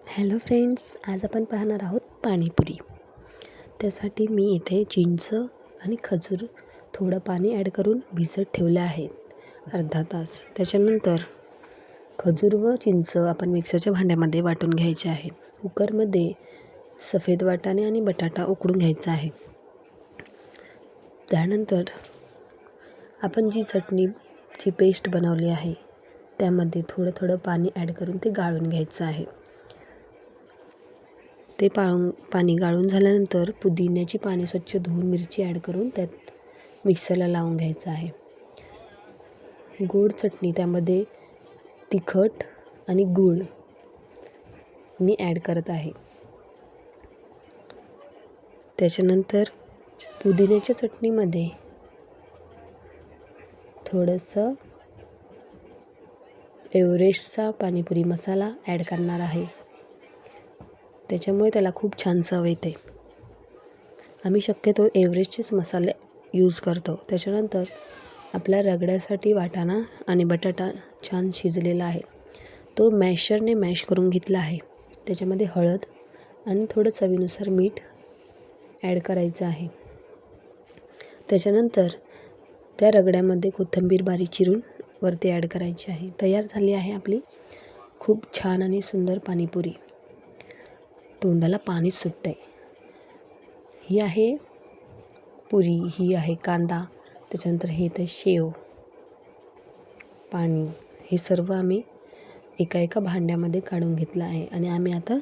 Hello friends, आज आपण पाहणार आहोत पाणीपुरी. त्यासाठी मी इथे चिंच आणि खजूर थोडं पाणी ॲड करून भिजत ठेवले आहेत अर्धा तास. त्याच्यानंतर खजूर व चिंच आपण मिक्सरच्या भांड्यामध्ये वाटून घ्यायचे आहे. कुकरमध्ये सफेद वाटाणे आणि बटाटा उकडून घ्यायचा आहे. त्यानंतर आपण जी चटणीची पेस्ट बनवली आहे त्यामध्ये थोडं थोडं पाणी ॲड करून ते गाळून घ्यायचं आहे. ते पाणी गाळून झाल्यानंतर पुदिन्याची पाने स्वच्छ धुवून मिरची ॲड करून त्यात मिक्सरला लावून घ्यायचं आहे. गोड चटणी त्यामध्ये तिखट आणि गूळ मी ॲड करत आहे. त्याच्यानंतर पुदिन्याच्या चटणीमध्ये थोडंसं एव्हरेस्टचा पाणीपुरी मसाला ॲड करणार आहे. त्याच्यामुळे त्याला खूप छान चव येते. आम्ही शक्यतो एव्हरेस्टचेच मसाले यूज करतो. त्याच्यानंतर आपल्या रगड्यासाठी वाटाणा आणि बटाटा छान शिजलेला आहे, तो मॅशरने मॅश करून घेतला आहे. त्याच्यामध्ये हळद आणि थोडं चवीनुसार मीठ ॲड करायचं आहे. त्याच्यानंतर त्या रगड्यामध्ये कोथिंबीर बारीक चिरून वरती ॲड करायची आहे. तयार झाली आहे आपली खूप छान आणि सुंदर पाणीपुरी. तोंडाला पाणीच सुटतं आहे. ही आहे पुरी, ही आहे कांदा, त्याच्यानंतर हे इथे शेव, पाणी, हे सर्व आम्ही एका भांड्यामध्ये काढून घेतलं आहे आणि आम्ही आता